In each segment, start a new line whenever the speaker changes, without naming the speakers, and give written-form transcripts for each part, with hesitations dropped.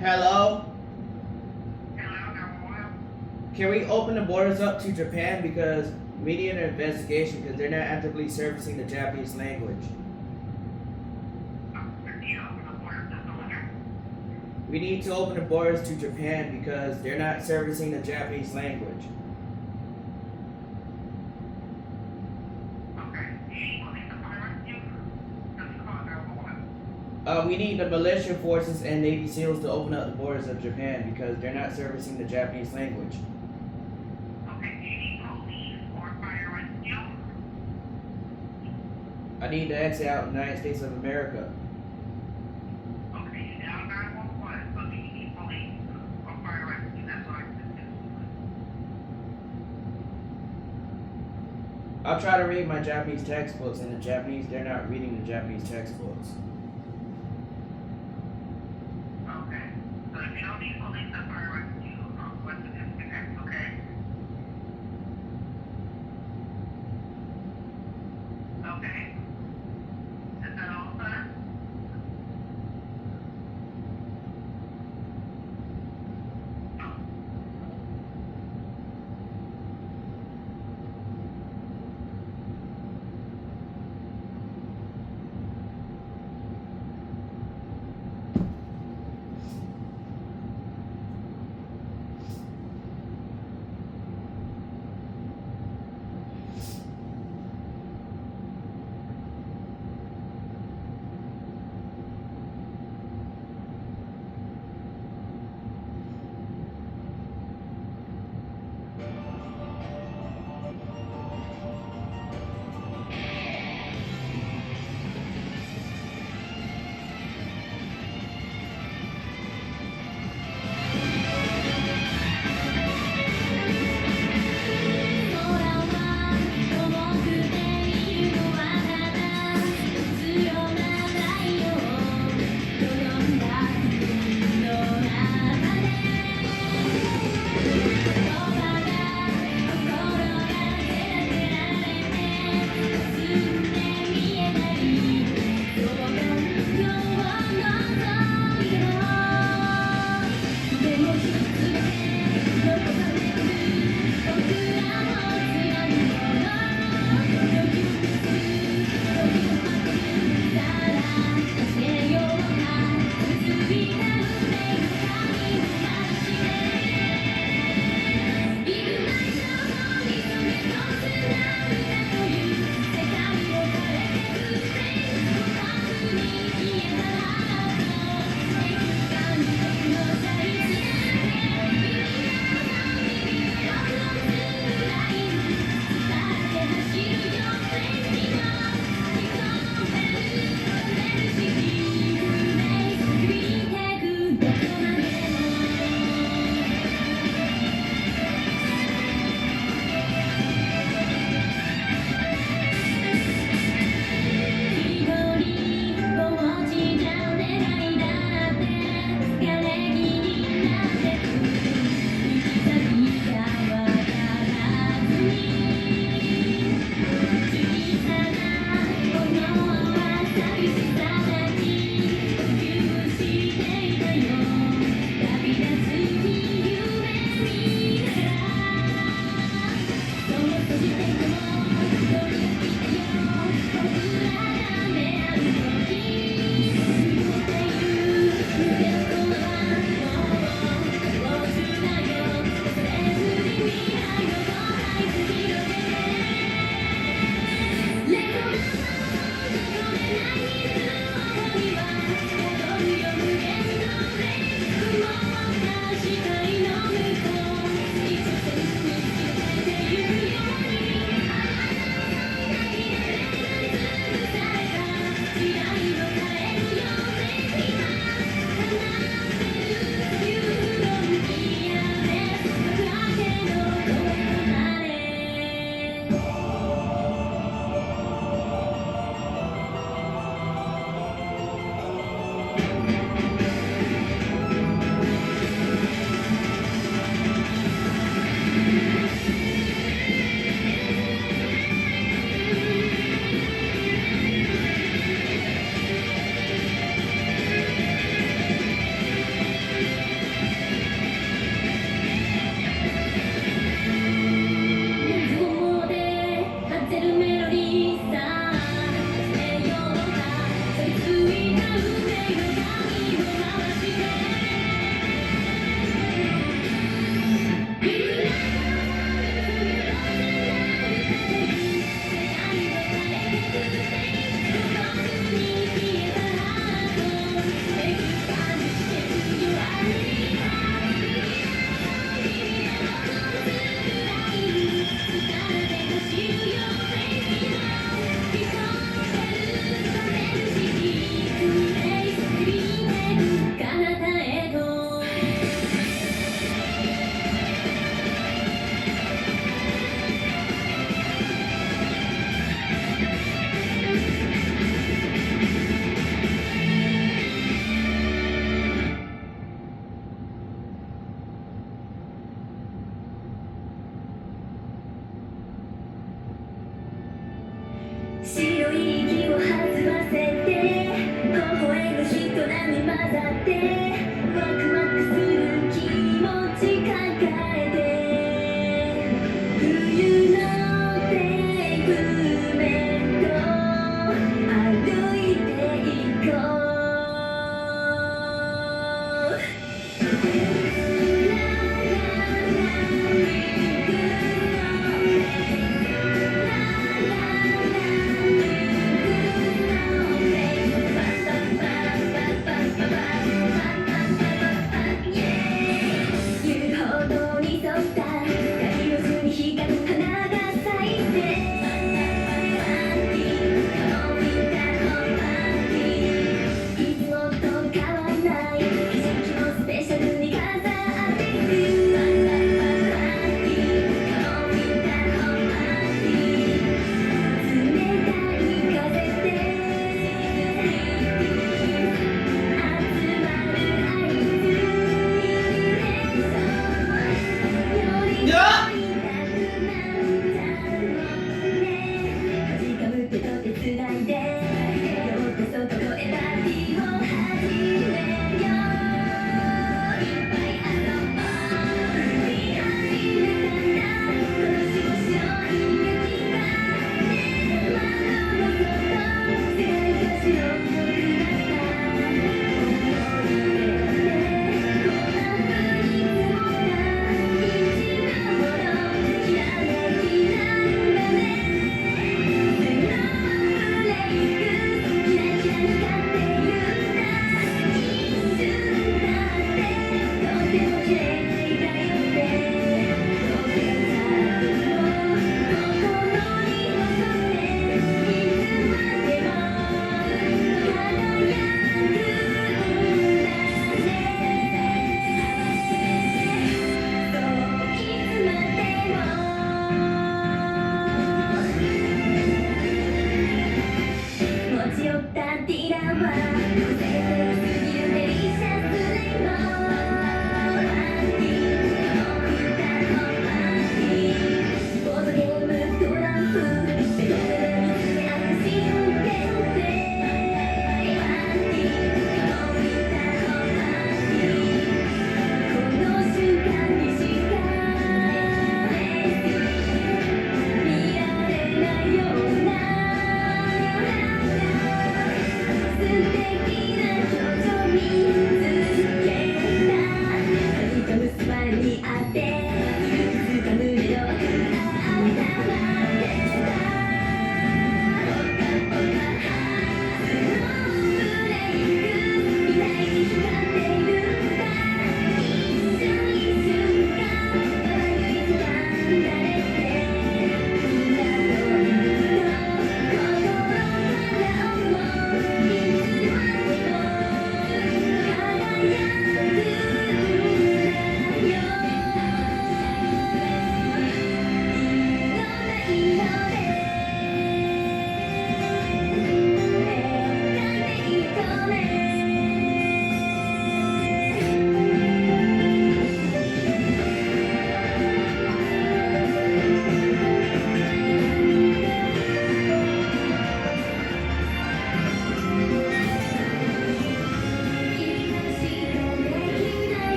Hello?
Hello, number one.
Can we open the borders up to Japan because we need an investigation because they're not actively servicing the Japanese language.
Can you open the border to the winner?
We need to open the borders to Japan because they're not servicing the Japanese language.
Okay. Do you need police to fire rescue? Just call 911.
We need the militia forces and Navy SEALs to open up the borders of Japan because they're not servicing the Japanese language.
Okay. Do you need police or fire rescue?
I need to exit out the United States of America.
Okay. You dial 911. So do you need police or fire rescue? That's what I said.
I'll try to read my Japanese textbooks and the Japanese, they're not reading the Japanese textbooks.
Okay. So if you don't need police or fire rescue, what's the disconnect, okay? Okay. Is that all, sir?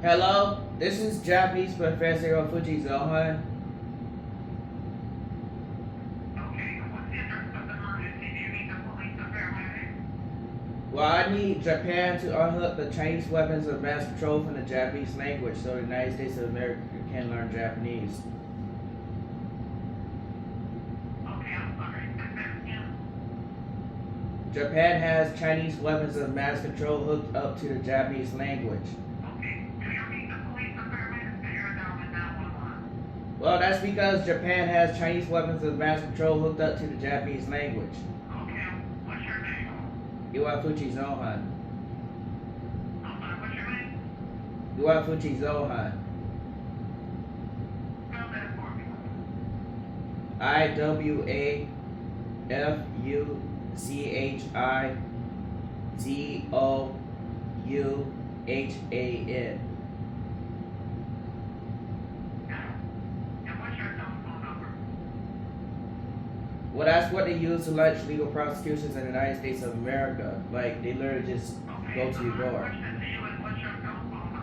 Hello, this is Japanese Professor Fuji Zohan.
Okay, what's the address of the emergency? Do you need the police to verify it?
Well, I need Japan to unhook the Chinese weapons of mass control from the Japanese language so the United States of America can learn Japanese.
Okay, I'm sorry. Yeah.
Japan has Chinese weapons of mass control hooked up to the Japanese language.
Okay. Do you need the police or paramedics to air down with 911?
Well, that's because Japan has Chinese weapons of mass control hooked up to the Japanese language.
Okay. What's your name?
Iwafuchi Zohan.
I'm sorry, what's your name?
Iwafuchi Zohan.
Spell that for me.
IWAFUCHIZOUHAN.
And what's your telephone number?
Well, that's what they use to launch legal prosecutions in the United States of America. Like, they literally just
Okay.
go to your
My
door.
question to you is what's your telephone number?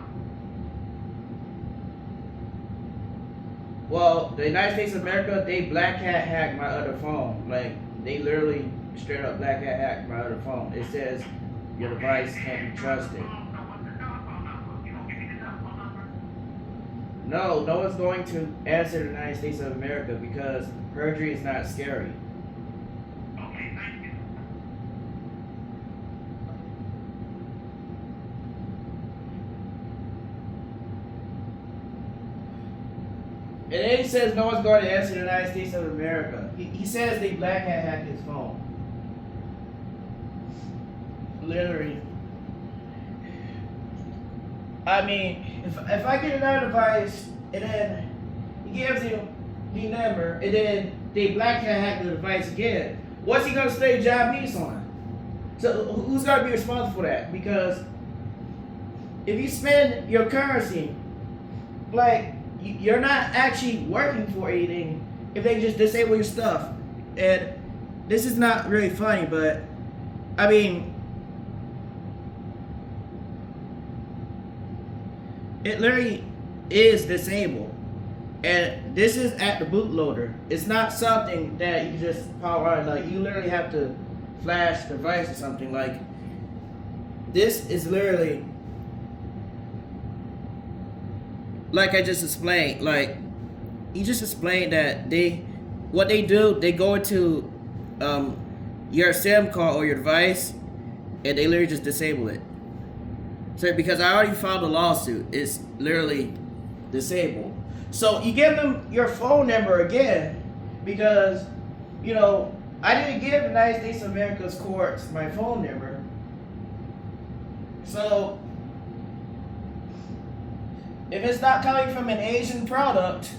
Well, the United States of America, they black hat hacked my other phone. Like, they literally straight up black hat hacked my other phone. It says your device can't be trusted.
So what's the telephone number? You gonna give me the telephone number?
No, no one's going to answer the United States of America because perjury is not scary.
Okay, thank you.
And then he says no one's going to answer the United States of America. He says they black hat hacked his phone. Literally. I mean, if I get another device and then he gives you the number and then they black hat hack the device again, what's he gonna study Japanese on? So who's gonna be responsible for that? Because if you spend your currency, like you're not actually working for anything if they just disable your stuff. And this is not really funny, but I mean, it literally is disabled. And this is at the bootloader. It's not something that you can just power on. Like, you literally have to flash the device or something. Like, this is literally, like I just explained. Like, you just explained that what they do, they go into your SIM card or your device, and they literally just disable it. So, because I already filed a lawsuit, it's literally disabled. So you give them your phone number again because, you know, I didn't give the United States of America's courts my phone number. So if it's not coming from an Asian product,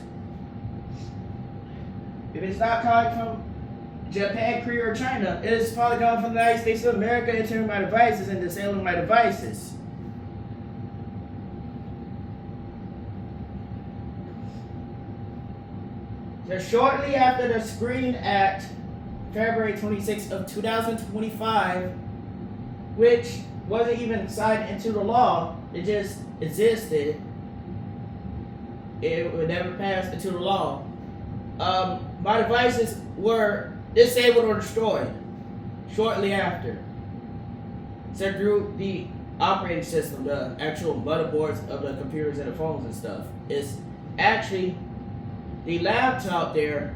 if it's not coming from Japan, Korea, or China, it's probably coming from the United States of America entering my devices and disabling my devices. So shortly after the Screen Act, February 26th of 2025, which wasn't even signed into the law, it just existed. It would never pass into the law. My devices were disabled or destroyed shortly after. So through the operating system, the actual motherboards of the computers and the phones and stuff, it's actually the laptop there.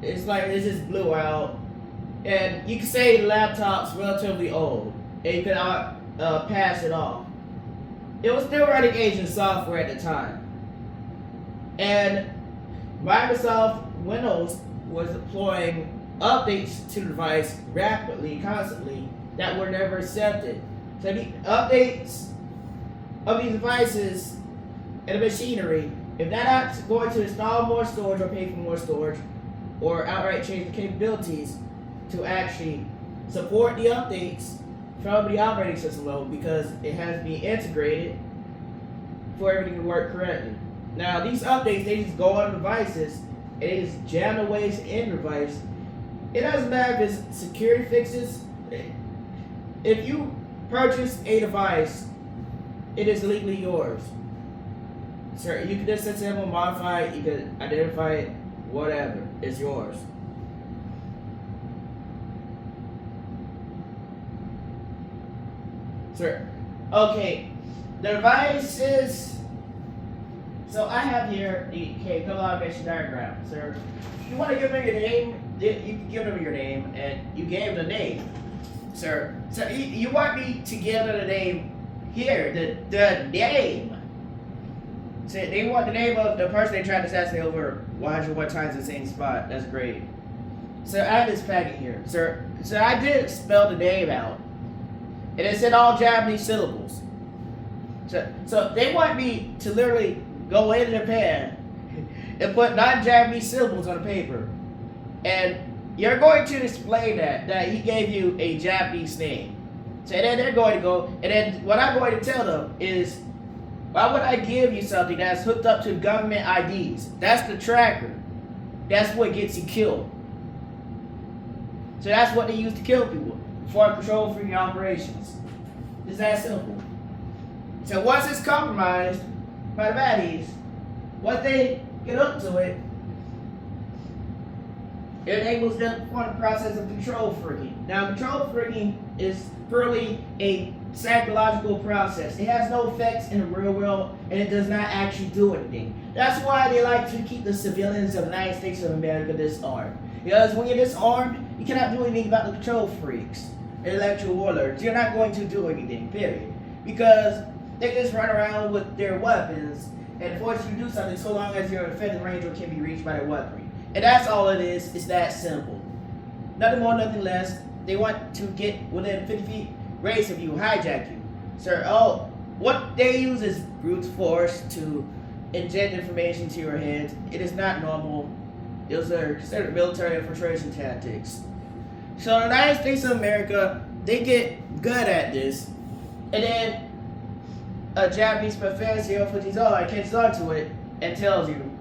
It's like it just blew out, and you can say the laptop's relatively old, and you can pass it off. It was still running Asian software at the time, and Microsoft Windows was deploying updates to the device rapidly, constantly, that were never accepted. So the updates of these devices and the machinery, if they're not going to install more storage or pay for more storage, or outright change the capabilities to actually support the updates from the operating system level, because it has to be integrated for everything to work correctly. Now, these updates, they just go on devices and they just jam the ways in the device. It doesn't matter if it's security fixes. If you purchase a device, it is legally yours. Sir, you can disassemble, modify it, you can identify it, whatever. It's yours. Sir. Okay. The devices. So I have here the collaboration diagram, sir. If you want to give them your name, you can give them your name, and you gave the name, sir. So you want me to give them the name here, the name. So they want the name of the person they tried to assassinate over 101 times in the same spot. That's great. So I have this packet here, sir. So I did spell the name out, and it's in all Japanese syllables. So they want me to literally go in Japan and put non-Japanese syllables on the paper, and you're going to explain that he gave you a Japanese name. So then they're going to go, and then what I'm going to tell them is, why would I give you something that's hooked up to government IDs? That's the tracker. That's what gets you killed. So that's what they use to kill people for control-free operations. It's that simple. So once it's compromised by the baddies, once they get up to it, it enables them to perform the process of control freaking. Now, control freaking is purely a psychological process. It has no effects in the real world, and it does not actually do anything. That's why they like to keep the civilians of the United States of America disarmed. Because when you're disarmed, you cannot do anything about the control freaks, intellectual warlords. You're not going to do anything, period. Because they just run around with their weapons and force you to do something so long as your defensive range can be reached by their weaponry. And that's all it is. It's that simple. Nothing more, nothing less. They want to get within 50 feet radius of you, hijack you. Sir, what they use is brute force to inject information to your head. It is not normal. Those are considered military infiltration tactics. So the United States of America, they get good at this. And then a Japanese professor catches on to it and tells you,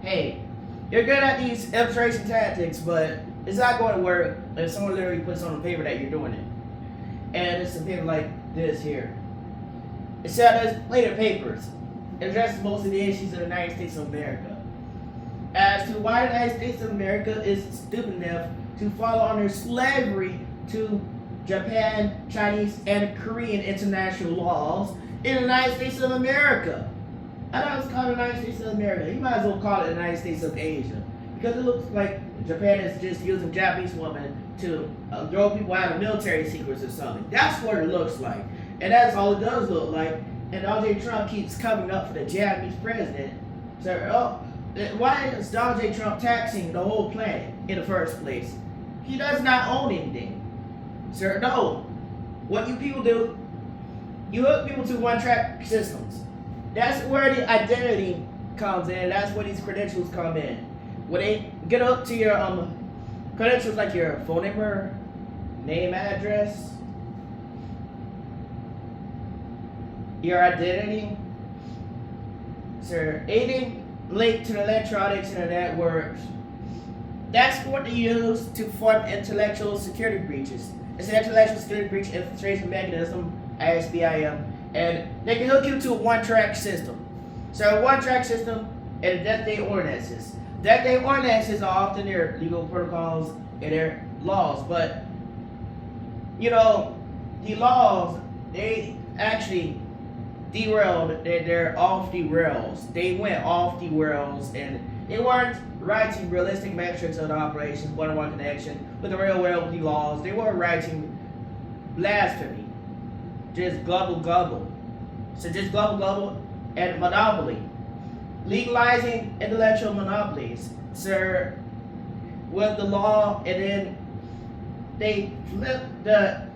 hey, you're good at these infiltration tactics, but it's not going to work if someone literally puts on the paper that you're doing it. And it's some paper like this here. It says later papers. It addresses most of the issues of the United States of America. As to why the United States of America is stupid enough to follow under slavery to Japan, Chinese, and Korean international laws in the United States of America. I know it's called the United States of America. You might as well call it the United States of Asia. Because it looks like Japan is just using Japanese women to throw people out of military secrets or something. That's what it looks like. And that's all it does look like. And Donald J. Trump keeps coming up for the Japanese president. So, why is Donald J. Trump taxing the whole planet in the first place? He does not own anything. Sir, no. What you people do, you hook people to one-track systems. That's where the identity comes in. That's where these credentials come in. When they get up to your credentials like your phone number, name, address, your identity, sir, anything linked to the electronics and the networks, that's what they use to form intellectual security breaches. It's an intellectual security breach infiltration mechanism, ISBIM, and they can hook you to a one-track system. So a one-track system and a death day ordinances. Death day ordinances are often their legal protocols and their laws, but the laws, they actually derailed. They're off the rails. They went off the rails, and they weren't writing realistic metrics of the operations, one-on-one connection with the real world laws. They were writing blasphemy, just gobble. So just gobble and monopoly. Legalizing intellectual monopolies, sir, with the law, and then they flipped the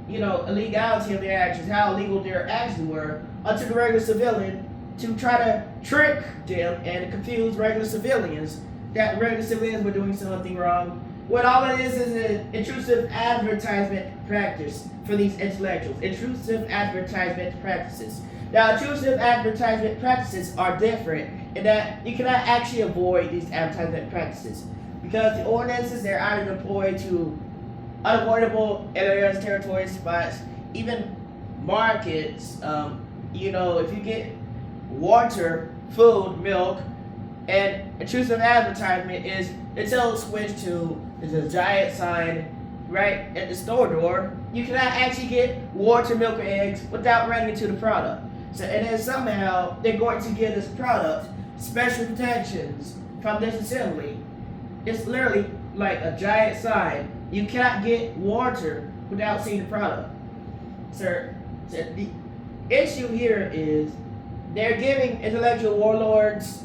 illegality of their actions, how illegal their actions were, onto the regular civilian to try to trick them and confuse regular civilians that regular civilians were doing something wrong. What all it is an intrusive advertisement practice for these intellectuals. Intrusive advertisement practices. Now, intrusive advertisement practices are different in that you cannot actually avoid these advertisement practices because the ordinances, they're either deployed to unavoidable areas, territories, spots, even markets. If you get water, food, milk, and intrusive advertisement is until it's switched to a giant sign right, at the store door, you cannot actually get water, milk, or eggs without running into the product. So, and then somehow they're going to give this product special protections from this assembly. It's literally like a giant sign. You cannot get water without seeing the product. Sir, so the issue here is they're giving intellectual warlords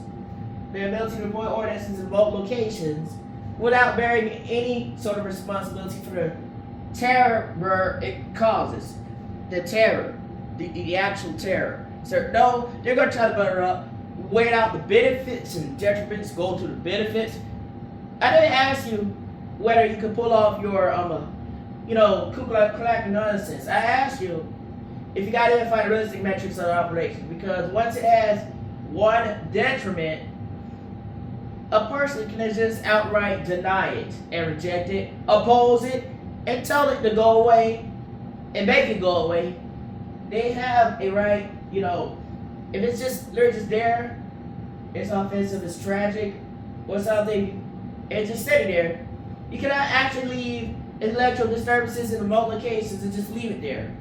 the ability to avoid ordinances in remote locations without bearing any sort of responsibility for the terror it causes. The terror. The actual terror. So no, they're going to try to butter up, weigh out the benefits and detriments, go to the benefits. I didn't ask you whether you could pull off your, Ku Klux Klan nonsense. I asked you if you got to identify the realistic metrics of the operation, because once it has one detriment, a person can just outright deny it and reject it, oppose it, and tell it to go away and make it go away. They have a right, if it's they're just there, it's offensive, it's tragic, or something, it's just sitting there. You cannot actually leave intellectual disturbances in remote locations and just leave it there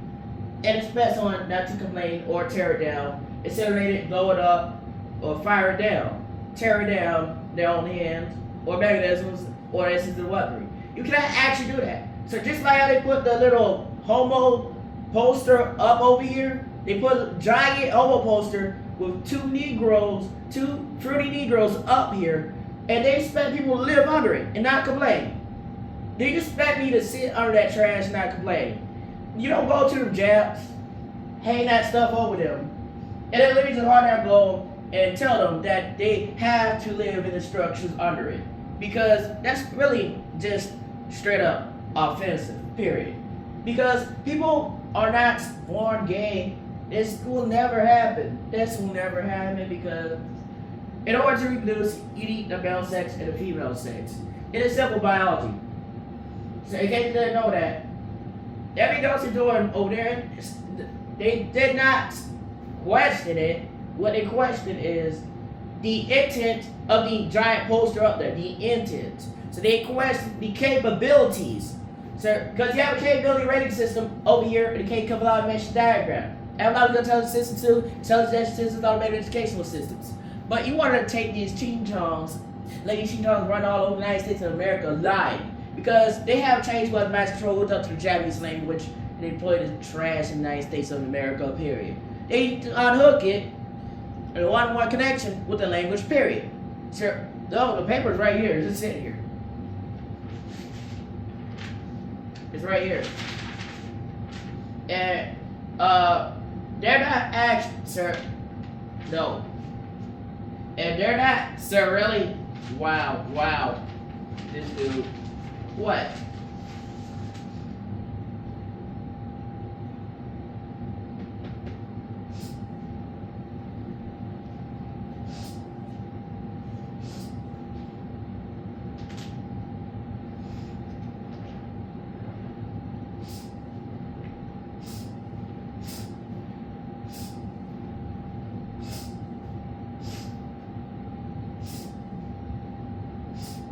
and expect someone not to complain or tear it down, incinerate it, blow it up, or fire it down, tear it down their own hands or mechanisms or instances of weaponry. You cannot actually do that. So just like how they put the little homo poster up over here, they put a giant homo poster with two fruity Negroes up here, and they expect people to live under it and not complain. They expect me to sit under that trash and not complain. You don't go to them jabs, hang that stuff over them, and then leave the hard out go and tell them that they have to live in the structures under it. Because that's really just straight up offensive, period. Because people are not born gay. This will never happen. This will never happen because in order to reproduce, you need the male sex and the female sex. It is simple biology. So in case you didn't know that, everything else you're doing over there, they did not question it. What they question is the intent of the giant poster up there, the intent. So they question the capabilities. So, because you have a capability rating system over here in the capability automation diagram. Analytical intelligence systems too, intelligence systems, automated educational systems. But you want to take these ching chongs, let these ching chongs run all over the United States of America live. Because they have changed what mass control hooked up to the Japanese language and they deployed the trash in the United States of America, period. They unhook it and one-on-one connection with the language, period. So, the paper's right here, it's just sitting here. It's right here. And they're not actually, sir. No. And they're not, sir, really. Wow. This dude. What?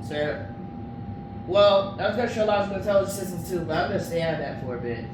Sir. Well, I was going to show logical intelligence systems too, but I'm going to stay out of that for a bit.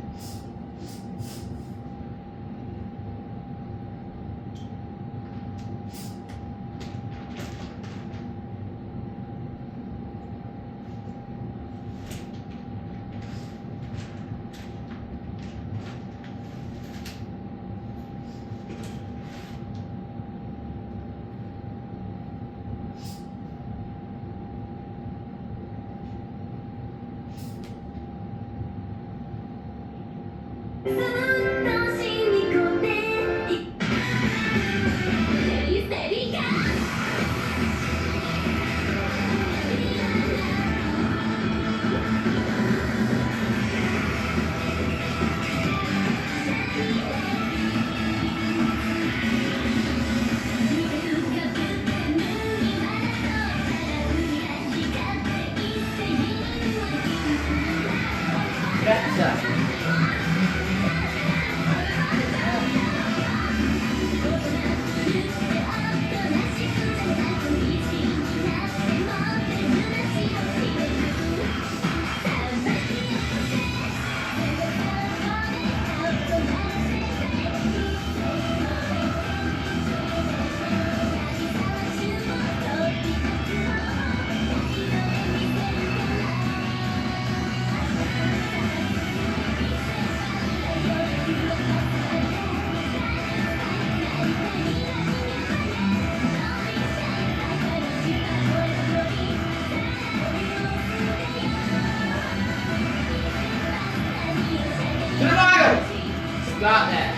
Stop that.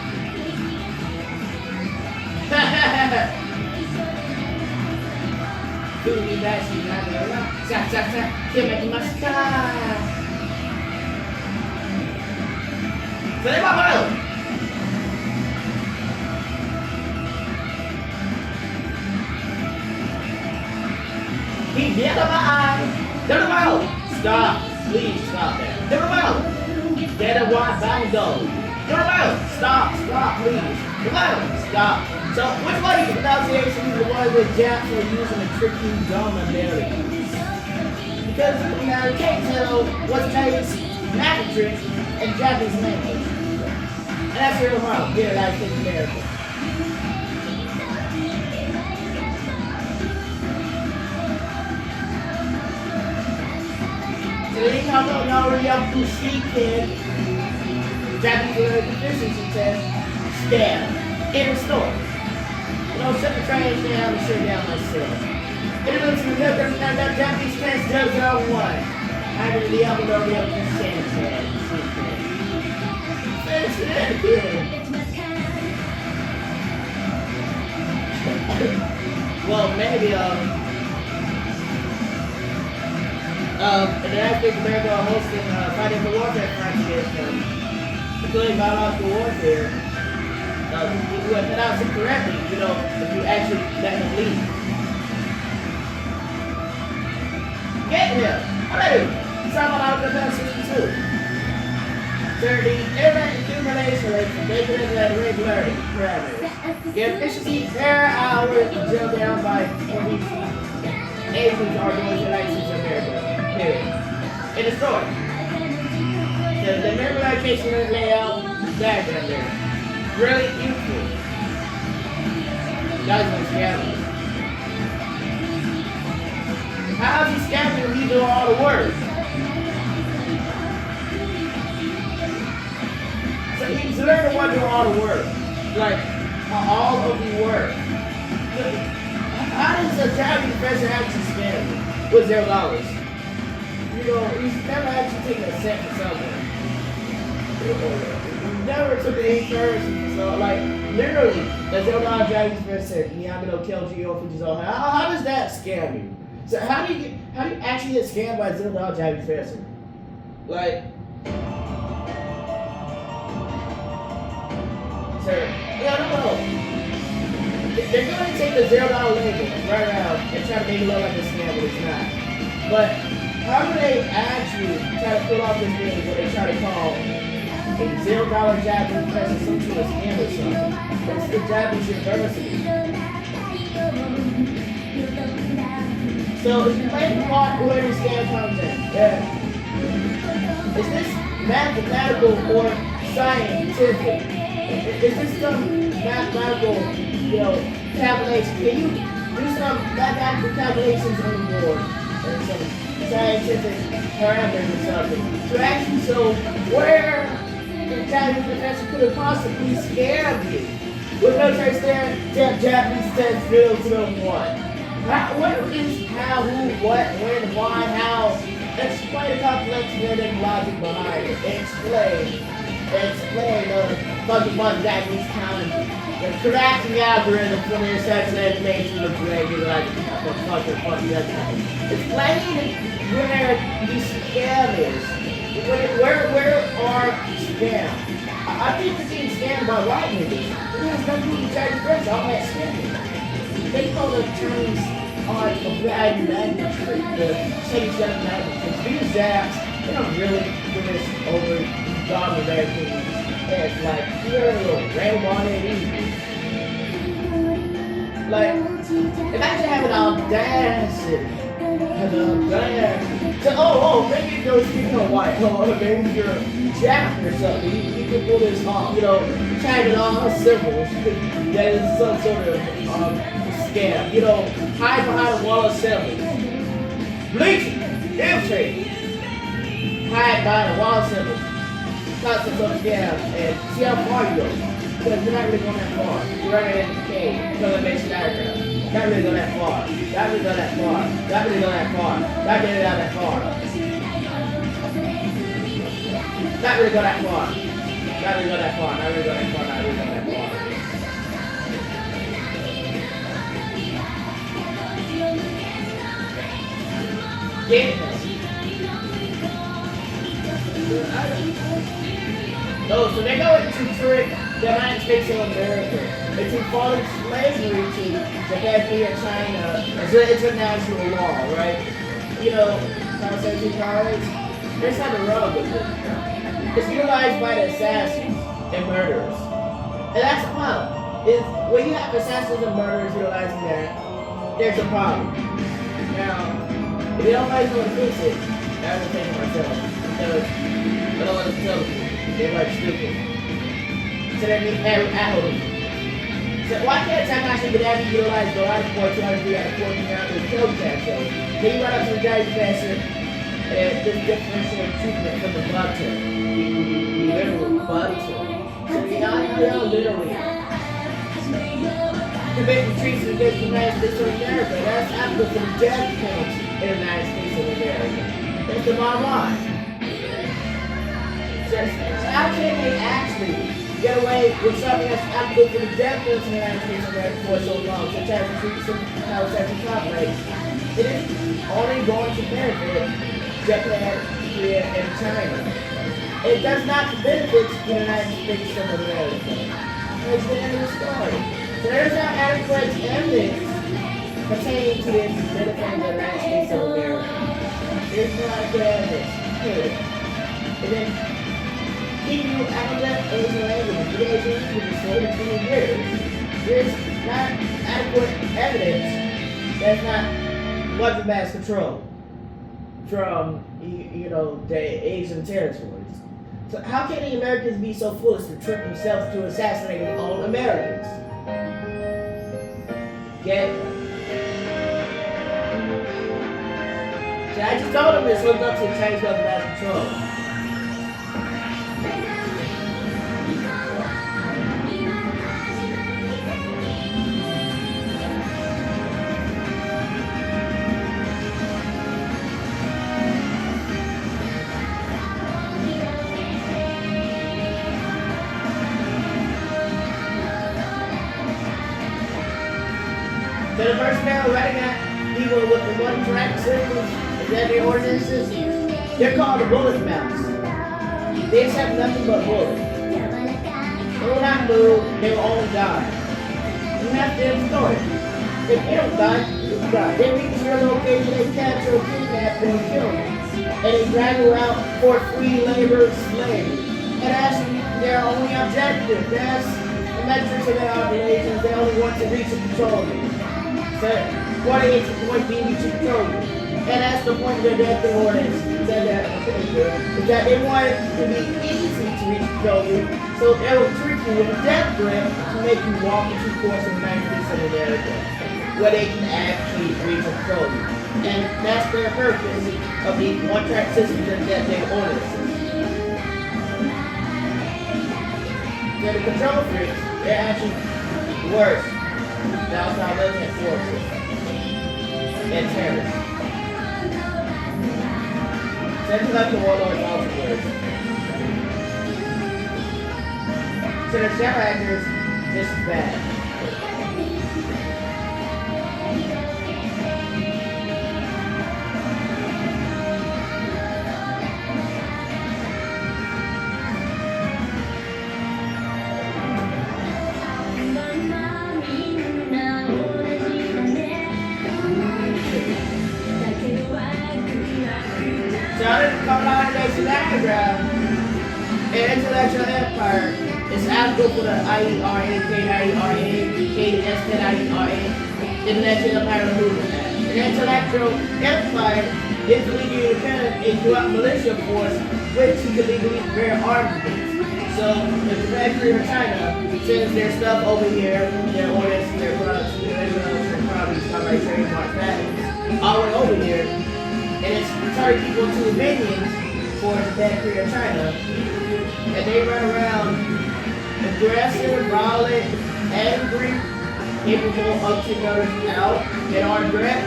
Kunibashi Nagara. Sa. Kimakimasu ka. Sorry, Keep the other eye. Turn around. Stop. Please stop there. Turn around. Get a wide bang go. Turn around. Stop. Please. Turn around. Stop. So, which one is the pronunciation is the one that Japs are using to trick you dumb Americans? Because, you know, you can't tell what's Chinese magic and Japanese language. And that's real hard. Get it out of America. So they come up and already up to kid. Japanese deficiency test. Scam. In a store. You know, shut the trash down and shut down myself. Introduce to the Japanese test 001. I'm going to be able to go up to stand tag. Well, maybe, in the African America hosting Fighting for Warfare franchise, including biological warfare, you would pronounce it correctly, you know, if you actually let them leave. Get him! Hello! Someone out of 62. 30. Internet accumulation rate from data and regularity parameters. Give efficiency per hour to drill down by NBC. Agents are doing the license of America. Period. In the story. The memory location layout diagram there. Really useful. That's what's scamming. How is he scamming when you do all the work? So he's learning what do all the work. Like, all of the work. How does a Japanese professor actually scam with $0? You know, he's never actually taken a cent for something. He never took any currency. So, like, literally, the $0 Japanese professor, Miyagi killed you off his own. How does that scam you? So how do you actually get scammed by a $0 Japanese professor? Like, so, yeah, I don't know. They're going to take the $0 label right around and try to make it look like a scam, but it's not. But how do they actually try to pull off this thing where they try to call a $0 Japanese professor some sort of scam or something? It's the Japanese university. So explain the part where the scam comes in. Is this mathematical or scientific? Is this some mathematical, you know, calculation? Can you do some mathematical calculations on the board or some scientific parameters or something to actually show where the Japanese professor could have possibly scared you? With military stare, Japanese test 001. What is how, who, what, when, why, how? Explain the complexity and logic behind it. Explain the fucking Japanese calendar. The correcting algorithm for the research and information of the brain is like fucking explain where the scam is. Where are scams? I think you're getting scammed by white niggas. It has nothing to do with Chinese friends, all that scamming. They call the Chinese art of value language, the Chinese language. These zaps, they don't really do this over John Americans. It's like, you're a little rainwater easy. Like, imagine having audacity. So, maybe you're speaking of white, maybe you're Japanese or something. You can pull this off, you know, tag it on symbols. That is some sort of scam. You know, hide behind a wall of symbols. Bleaching, infiltrate, hide behind a wall of symbols. Not some sort of scam, and see how far you go. Because you're not really going that far. You're right in the cave, because it makes diagram. Not really go that far. Not really go that far. Not really go that far. Not really go that far. Not really go that far. Not Not really go that far. Not really go that far. Not really go that far. Get it. Oh, so they're going to trick the United States of America into falling slavery to Japan, Korea, China. It's international law, right? You know, constitutional college. There's something wrong with it. It's utilized by the assassins and murderers. And that's the problem. Is when you have assassins and murderers utilizing that, there's a problem. Now, if you don't like want to fix it, I will think myself. Because I don't want to tell you. They're like stupid. So that means at-home. So why can't Takashi Gaddafi utilize the life for 200 out of 14 rounds with kill Tacho? Then you run up to the giant professor and this differential treatment from the butter. The literal butter. So you're not literally committing treason against the United States of America. That's applicable for the death penalty in the United States of America. That's the bottom line. So how can they actually get away with something that's applicable for the death penalty in the United States of America for so long, such as treason, homosexual conflicts? It is only going to benefit Japan, Korea, and China. It does not benefit the United States of America. That's the end of the story. So there's not adequate evidence pertaining to this benefiting the United States of America. There's no adequate evidence. Period. And then you academic Asian language, the Asian language for 15 years. There's not adequate evidence that's not weapon mass control from the Asian territories. So how can the Americans be so foolish to trick themselves to assassinate their own Americans? Get it? So I just told them this hooked up to the Chinese weapon mass control. So the first barrel writing at people with the one-track systems, executive ordinances, they're called the bullet mounts. They accept nothing but bullets. They will not move, they will only die. And that's their story. If they don't die, they die. They reach your location, they capture or kidnap and kill them. And they drag you out for free labor slavery. And that's their only objective. That's the metrics of their operations. They only want to reach and control you. So, what is the point being to control you? And that's the point of the death ordinance. Said that is that they want it to be easy to reach and control you. So they will treat you with a death threat to make you walk into course in the United States of America, where they can actually reach and control you. And that's their purpose of the one-track system and death ordinances. So the control freaks, they're actually worse. Now it's not militant forces and terrorists. Send like the warlords afterwards. So the shadow actors, this is bad. Intellectual empire is applicable for the IERA, KIERA, Intellectual Empire Movement Act. An intellectual empire is legally independent and throughout militia force which can legally bear armaments. So if the factory or China sends their stuff over here, their orders, their products, their products, copyright, trademark, patents, all the way over here, and it's turning people into minions for the factory or China. And they run around aggressive, violent, angry, capable of taking others out in our threat.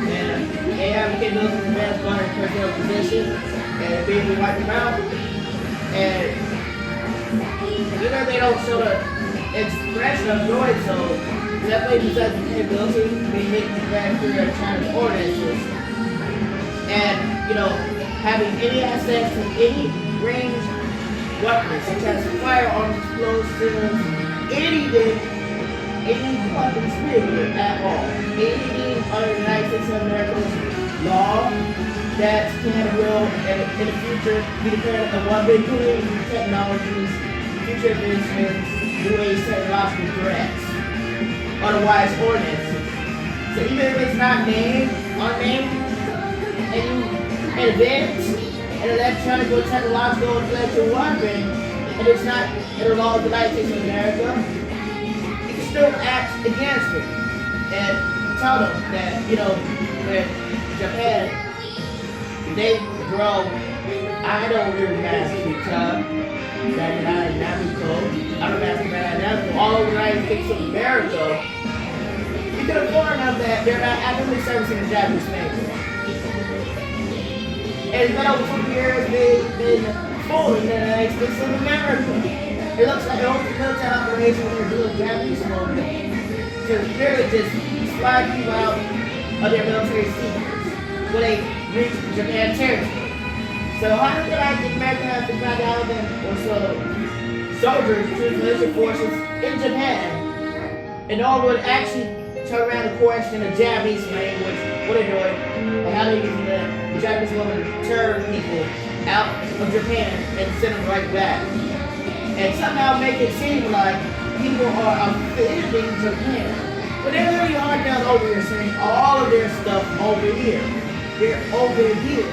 And they have the capability to advance guard and personal position and being able to wipe them out. And Even if they don't show the expression of doing so, definitely possess the capability to be making grand career of China's ordinances. And, having any access to any range weapons, such as firearms, explosives, anything, any weapons period at all. Anything under the United States of America's law that will, in the future, be declared a weapon, including technologies, future inventions, new age technological threats, otherwise ordinances. So even if it's not named, unnamed, and you invent an electronic or technological intellectual weapon, and it's not in the law of the United States of America, you can still act against it and tell them that, when Japan, they grow, I don't really master all over the United States of America, you can inform them that they're not actively servicing the Japanese language. And it's been over 20 years they've been fooling the United States of America. It looks like all the military operations are doing Japanese movement to really just slide people out of their military secrets when they reach Japan territory. So how did the American have to find out that soldiers to the military forces in Japan and all would actually turn around and question the Japanese language, what they're doing, and how they're using the Japanese women to turn people out of Japan and send them right back. And somehow make it seem like people are offending Japan. But they're really hard down over here saying all of their stuff over here. They're over here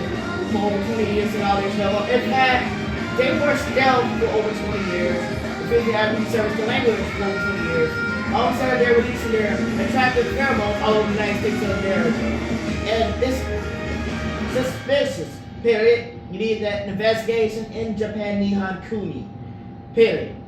for over 20 years and all their stuff. In fact, they were stealth for over 20 years. Because they haven't serviced the language for over 20 years. All of a sudden they're releasing their attractive pheromones all over the United States of America. And it's suspicious, period. You need that investigation in Japan Nihon Kuni, period.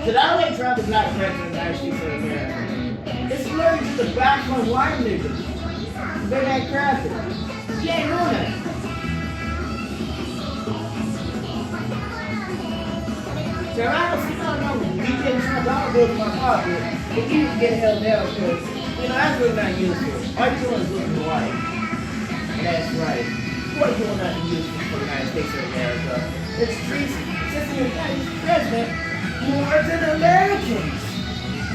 So not only Trump is not president of the United States of America, it's literally just a backbone white niggas. They're that crafty. He ain't doing that. So I don't see no you getting Trump out of my pocket, but you need to get held down because, that's really not useful. All you're doing is looking white. And that's right. What are you doing nothing useful for the United States of America? It's treason. Since the United States president, more than Americans.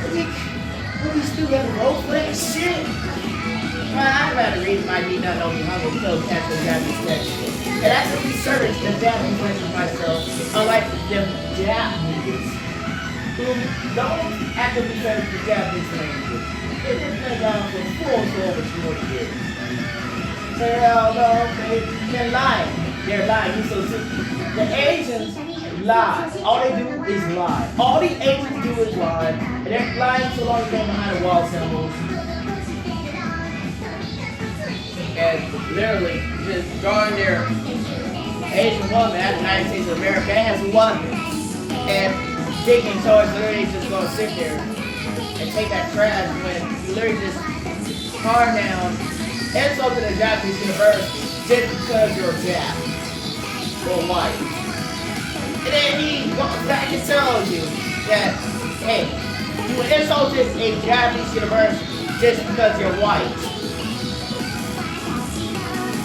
What these stupid vote for that shit? I'd rather read my be not only how to kill cats with Japanese text. And actually research the Japanese language myself, unlike them Japanese who don't actively study the Japanese language. They've been down for over 200 years. So they're lying. They're lying. So the Asians lie. All they do is lie. All the Asians do is lie. And they're lying so long as they're behind the wall symbols. And literally just drawing their Asian woman at the United States of America as a woman. And thinking so it's literally just gonna sit there and take that trash when you literally just car down insult to the Japanese university just because you're Jap or white. And then he goes back and tells you that, hey, you insulted a Japanese university just because you're white.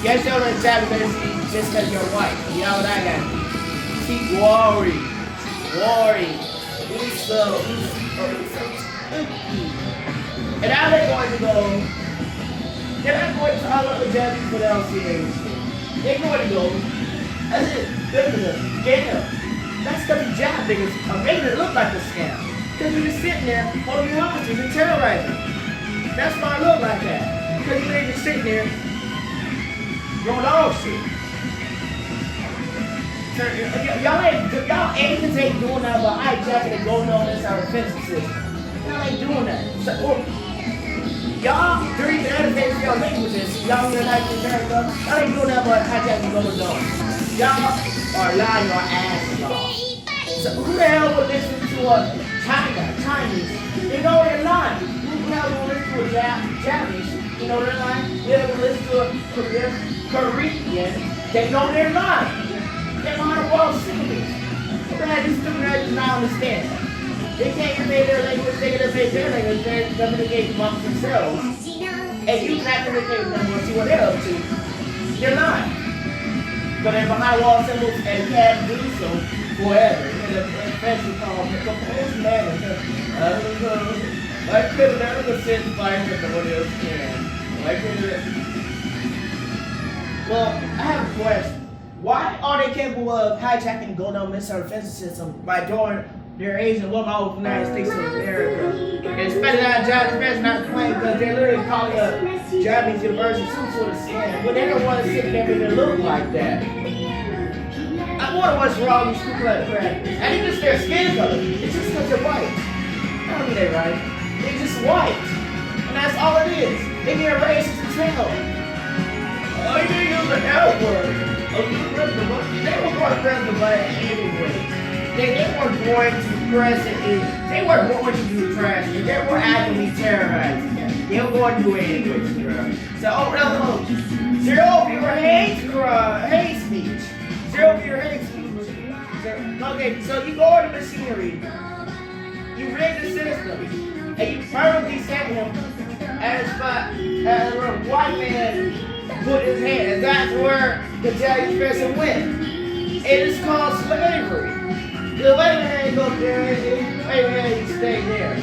You insulted a Japanese university just because you're white. You know what I got? Keep worrying. He's so and now they're going to go, they're not going to all of the Japanese for the LCA. They're going to go, that's it, they're going to scam. That's because the Jap niggas are making it look like a scam. Because you're just sitting there holding your hostage and terrorizing. That's why I look like that. Because you're just sitting there going all shit. Y'all Asians ain't doing that but hijacking and going on this our defensive system. Y'all ain't doing that. So, y'all, during the defense of your languages, Y'all in United America, y'all ain't doing nothing but hijacking gold doors. Y'all are lying your asses off. So who the hell would listen to a Chinese? They know they're lying. Who the hell would listen to a Japanese? You know they're lying. They would listen to a Korean. They know they're lying. They're on the world cities. Man, these stupid guys do not understand. They can't even say their language, they can say their language, they're communicating amongst themselves. And you cannot communicate with them or see what they're up to. They're lying. But they're behind wall symbols and can't do so forever. And the fancy call them the postman. I could never sit fire with the one else can. Well, I have a question. Why are they capable of hijacking gold missile defense system by throwing their Asian woman over the United States of America? And especially not Japanese, not claim because they're literally calling a Japanese university some sort of scam. But they don't want to sit there and look like that. I wonder what's wrong with these people like crap. And it's just their skin color. It's just because they're white. I don't mean they're right. They're just white. And that's all it is. They get racist as hell. Oh, you didn't use the L word. They were going to press the button anyway. They weren't going to press it. They weren't going to do trash. They were actively terrorizing them. They were going to do it anyway, bro. So, zero for your hate speech. Zero for your hate speech. Okay, so you go on the machinery. You rig the system. And you permanently set him at a spot as a white man put his hand, and that's where the Japanese person went. It is called slavery. The white man ain't go there, the white man stay there.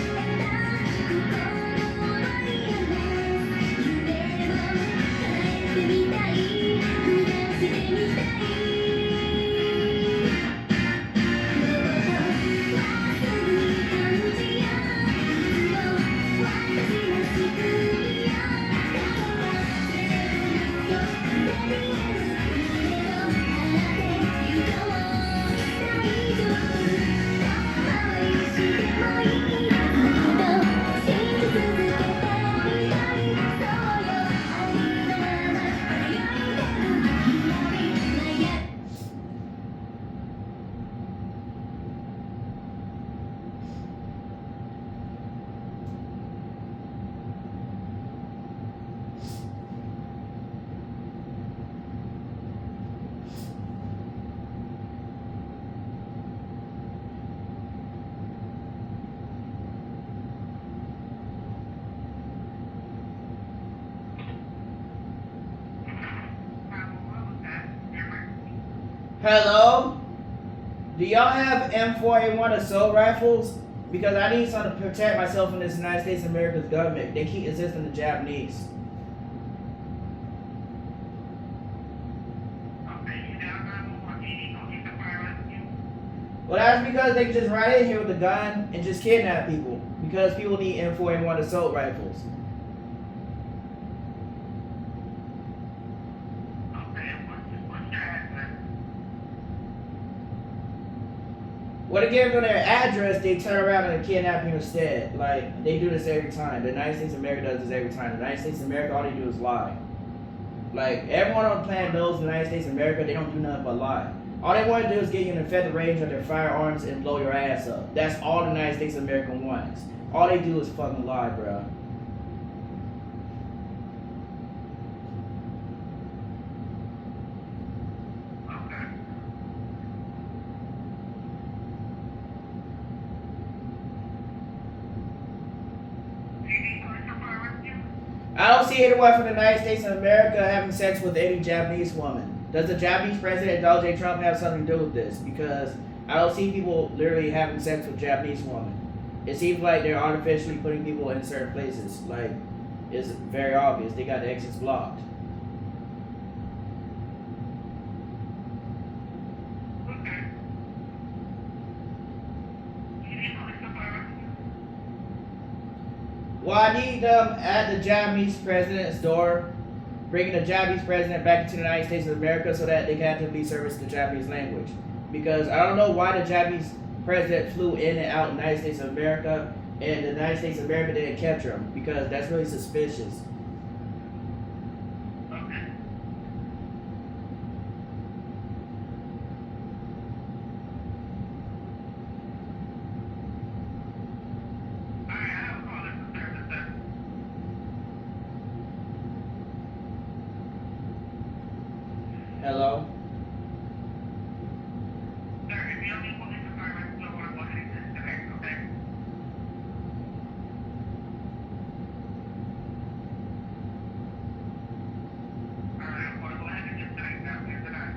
Hello? Do y'all have M4A1 assault rifles? Because I need something to protect myself from this United States of America's government. They keep resisting the Japanese. Well, that's because they just ride in here with a gun and just kidnap people. Because people need M4A1 assault rifles. When they give them their address, they turn around and kidnap you instead. Like, they do this every time. The United States of America does this every time. The United States of America, all they do is lie. Like, everyone on the planet knows the United States of America, they don't do nothing but lie. All they want to do is get you in the effective range of their firearms and blow your ass up. That's all the United States of America wants. All they do is fucking lie, bro. I don't see anyone from the United States of America having sex with any Japanese woman. Does the Japanese president, Donald J. Trump, have something to do with this? Because I don't see people literally having sex with Japanese women. It seems like they're artificially putting people in certain places. Like, it's very obvious. They got the exits blocked. Well, I need them at the Japanese president's door, bringing the Japanese president back into the United States of America so that they can actively service the Japanese language. Because I don't know why the Japanese president flew in and out of the United States of America, and the United States of America didn't capture him, because that's really suspicious. Hello?
Sir, if you don't need police or fire rescue, I want to go ahead and disconnect, okay? Alright, I'm going to go ahead and disconnect now. Please deny.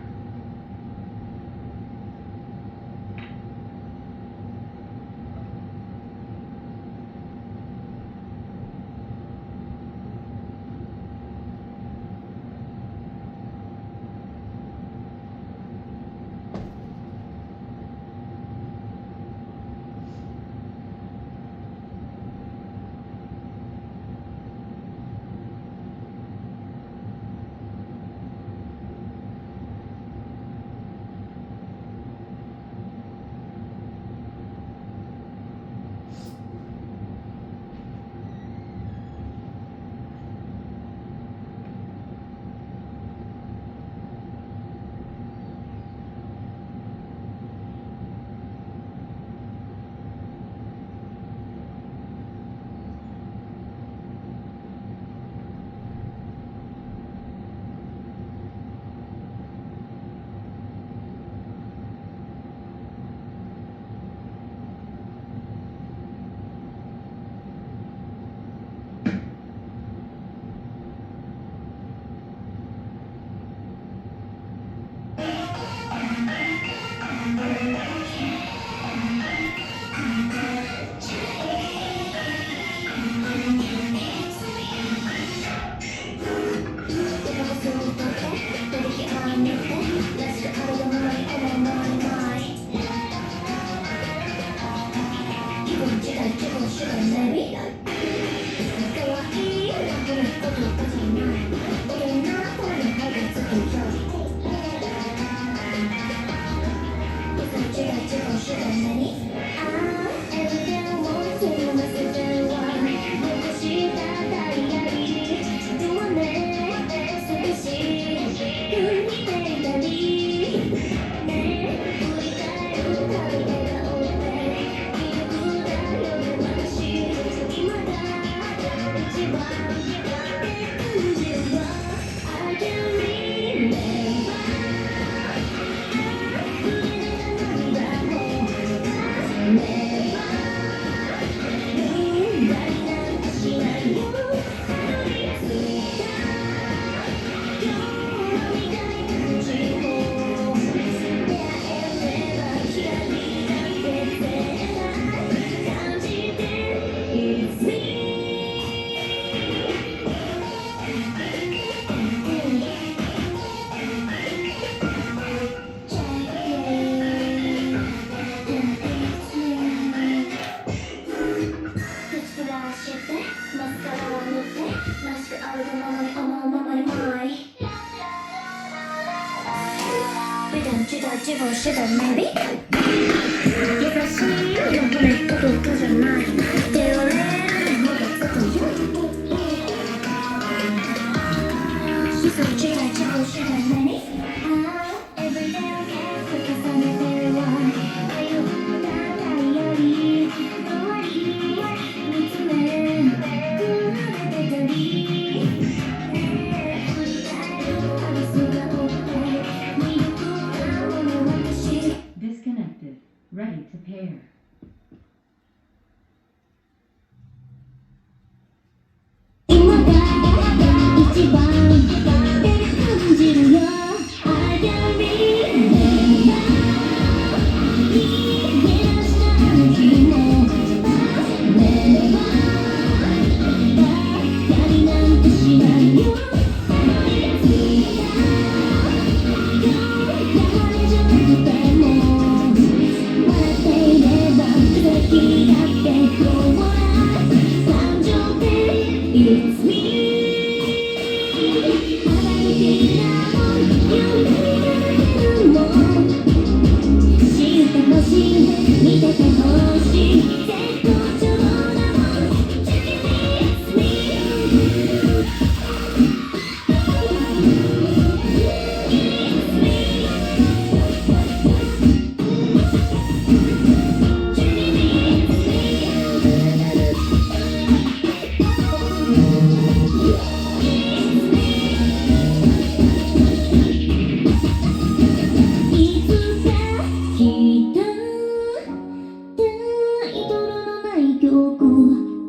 Disconnected. Ready to pair.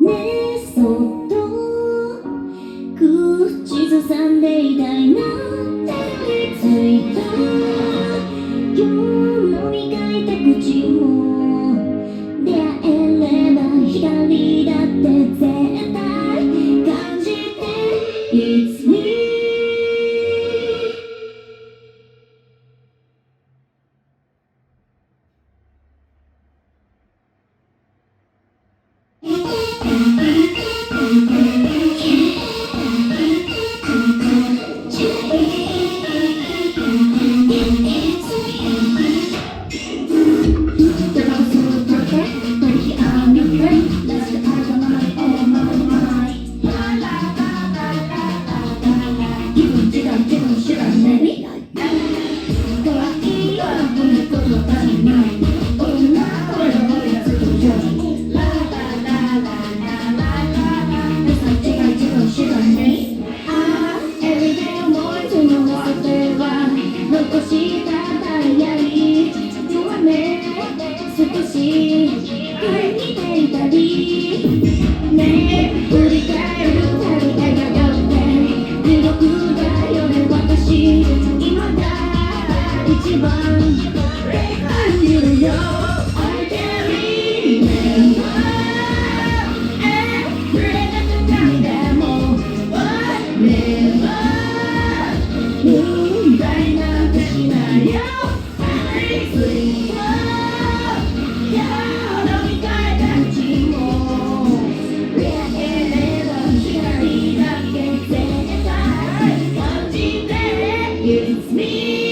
ねえそっと口ずさんでいたいなってついた今日磨いた口も出会えれば光だって絶対感じて It's me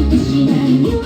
なんてしないよ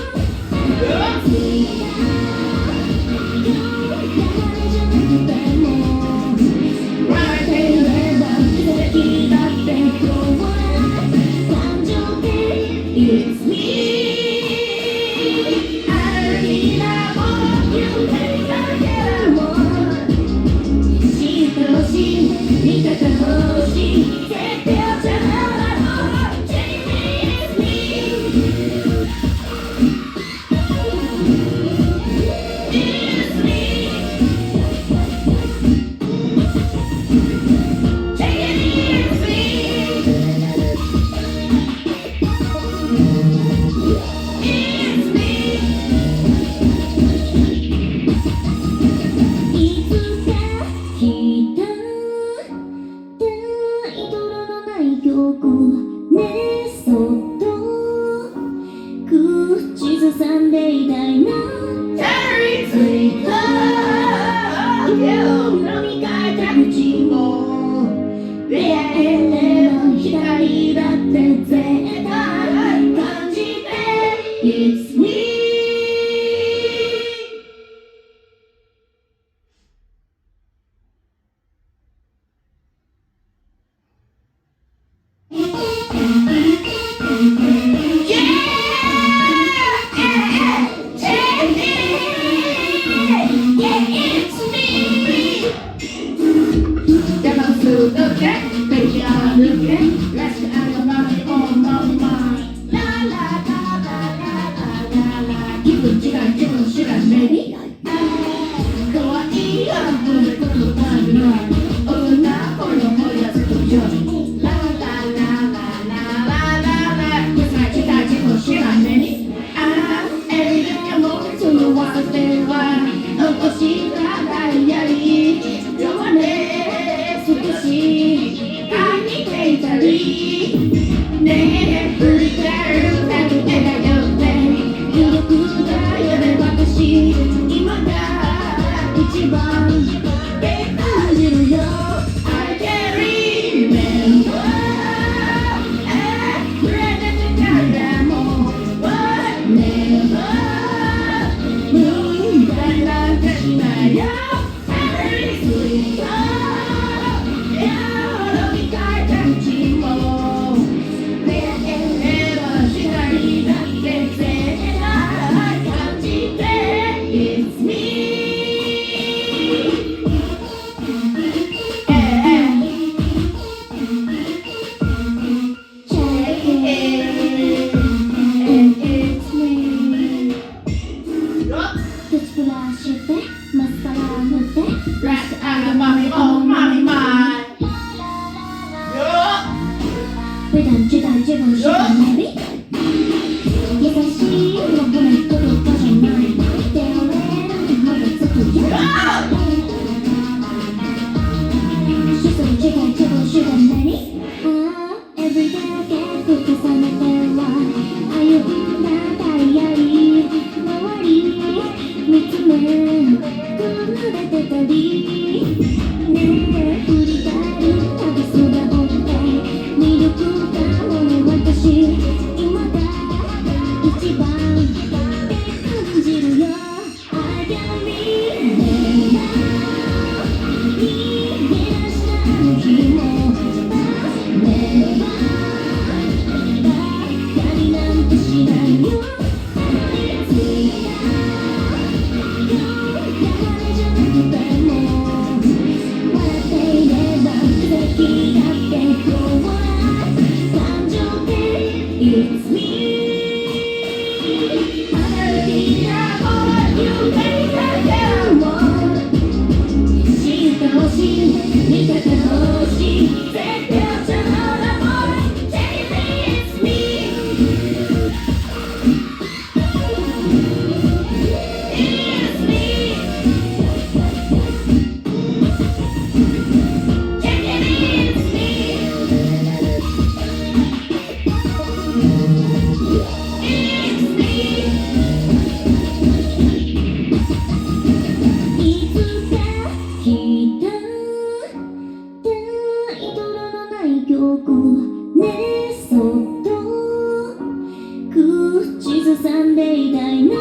さんでいたいな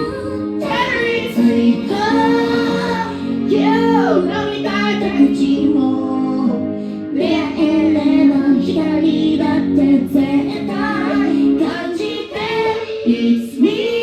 ついた今日飲みたいた口も出会えれば光だって絶対感じて It's me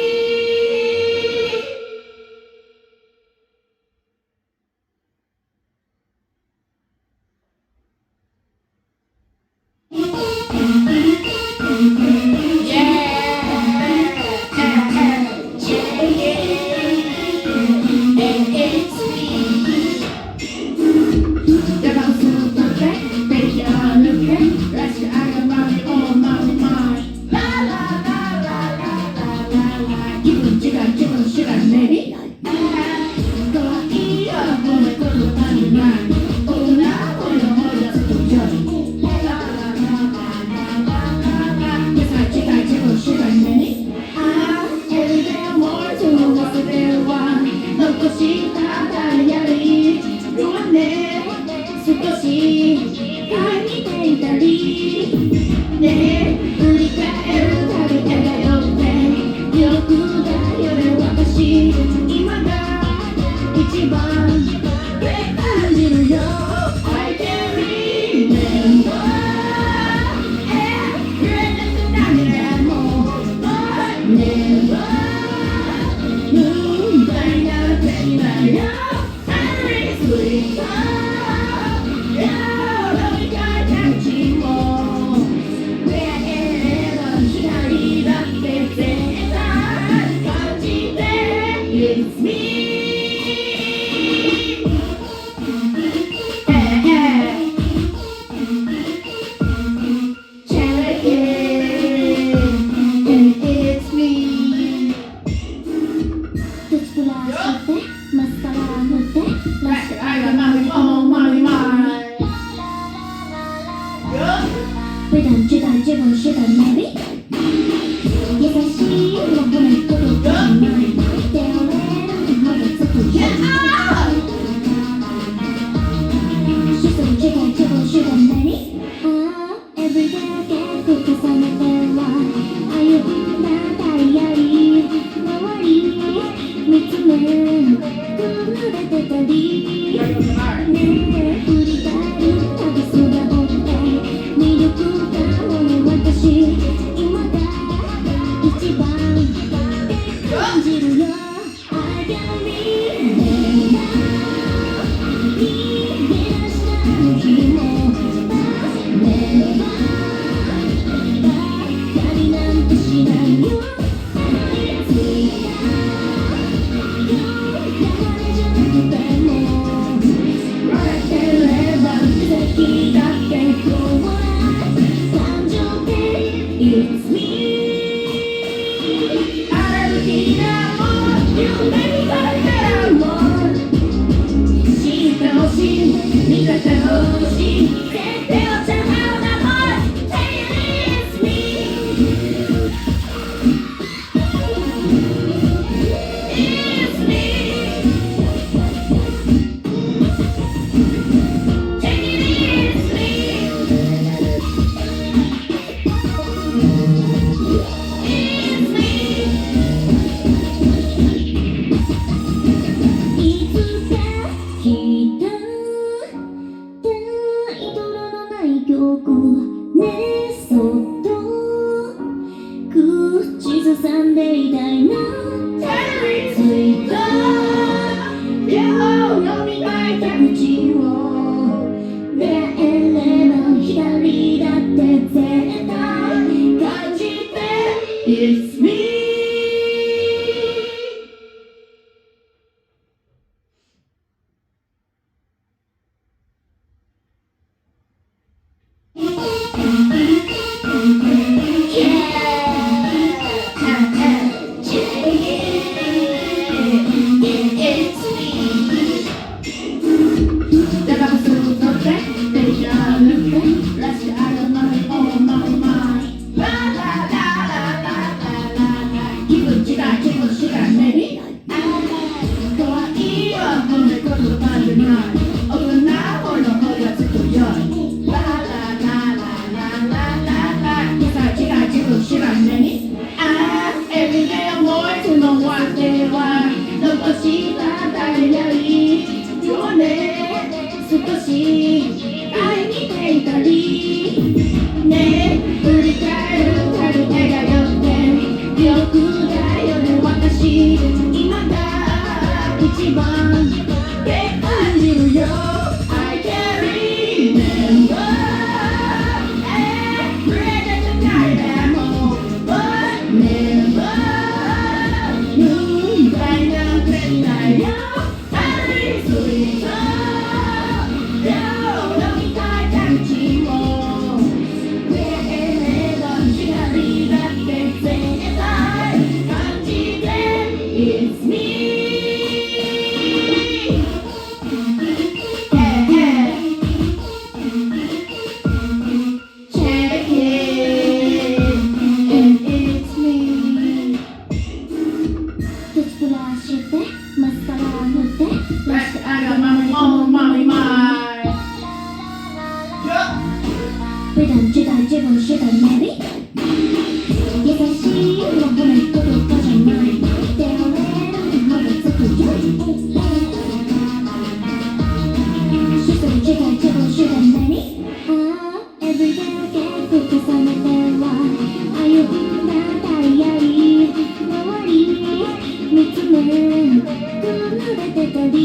ては残したダイヤリーよね少し会いにていたりね振り返るたび笑顔って記憶だよね私今が一番って感じるよ I can't remember every night I'm all but never 無駄なんてしないよありすぎた両の見たい感じも出れば光だって絶対感じて It's me Check it and it's me トゥースブラシしてマスカラ塗ってラッシュあがままにこのままにまい普段時代自分次第 maybe 優しいの褒め言葉じゃない手をねまだつくよしそり時代自分次第何everyday を結構重ねては歩んだダイヤリー周り見つめ離れてたり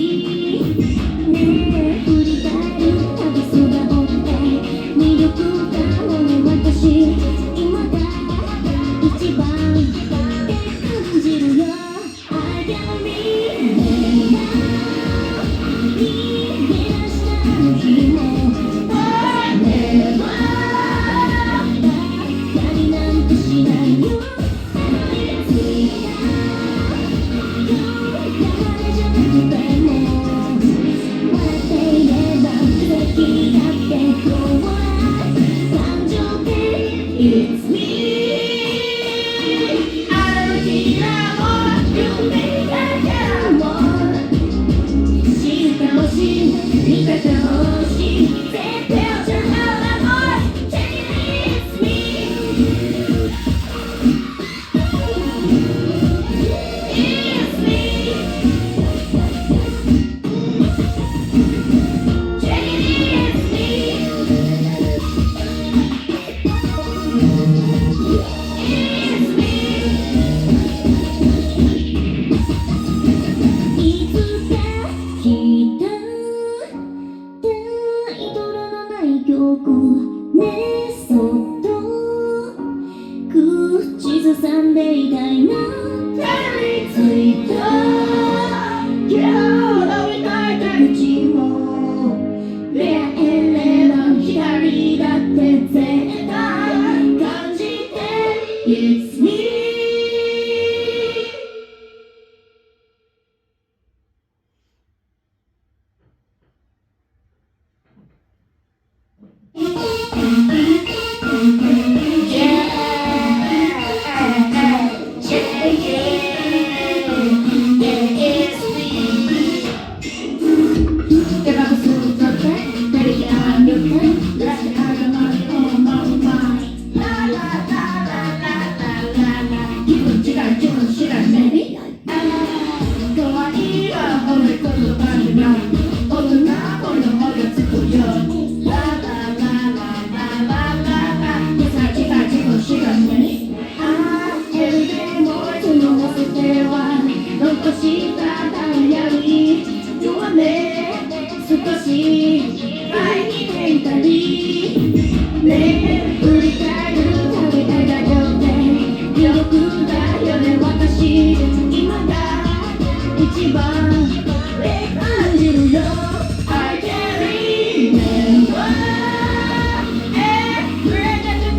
ねえ振り返るたび素顔って魅力だもん私今が一番って感じるよ I can remember 逃げ出したあの日も Never やりなんてしないよついた流れじゃなくても笑っていれば奇跡だって今日は感情で It's me 歩きなも夢だからも知ってほしい見ててほしい絶対じゃあらも Check it It's me It's me Check it It's me It's me いつか来たタイトルのない曲ねそっと口ずさんでいたいなたどり着いた今日の見たいた口も出会えれば光だって絶対感じて It's me少し前にていたりね振り返るたび笑顔で魅力だよね私今が一番って感じるよ I can't remember every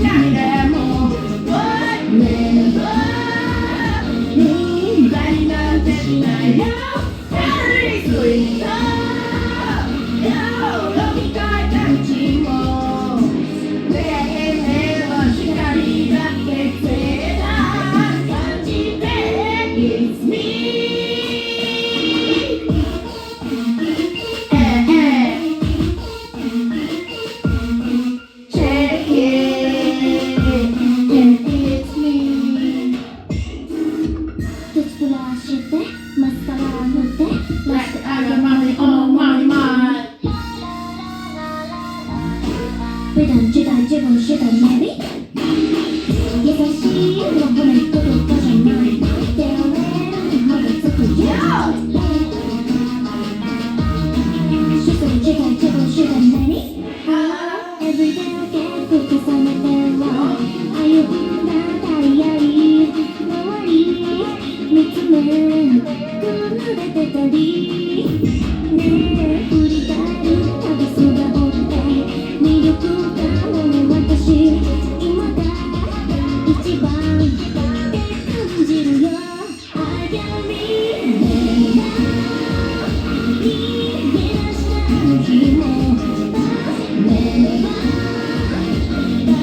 night I'm all but never 無駄になんてしないよたどり着いたしてれてたりねえ振り返るたびそば追って魅力がもね私今が一番って感じるよあやみね逃げ出したあの日もねば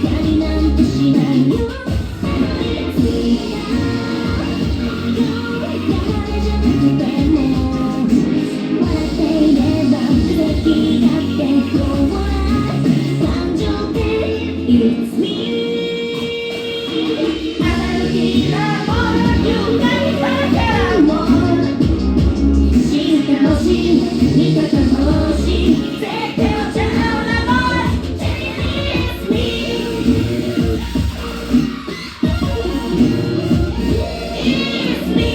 やりなんてしないよついた流れじゃなくても笑っていれば奇跡だって今日は誕生日 It's me あの日はもう愉快だからも知ってほしい見ててほしい絶対はちゃうなもう It's me It's me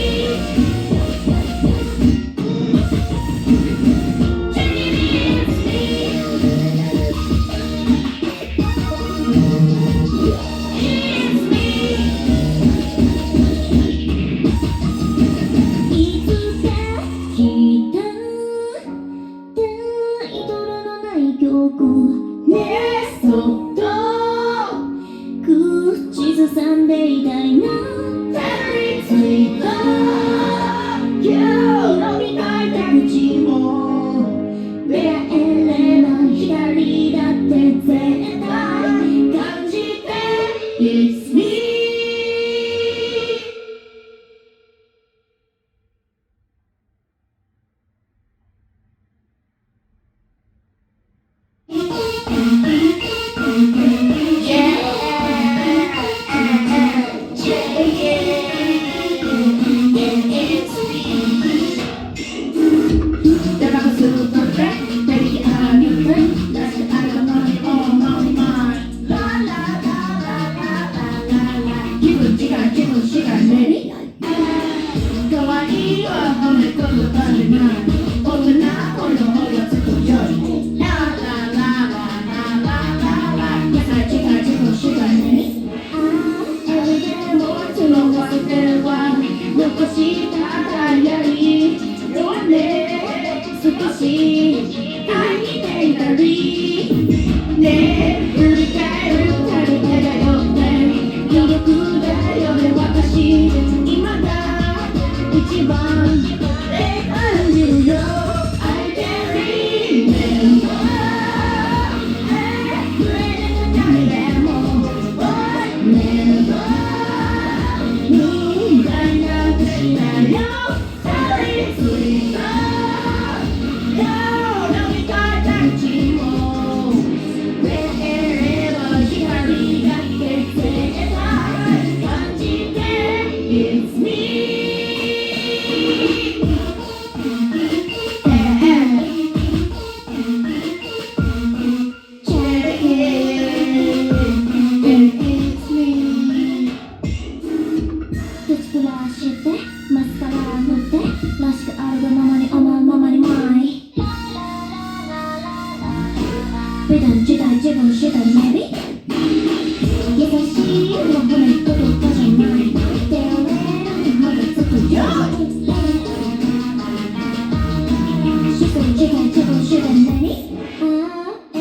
いつか来たタイトルのない曲ねそっと口ずさんでいたいなたどり着いた今日飲み会た口も出会えれば光だって絶対感じて It's me可愛いわ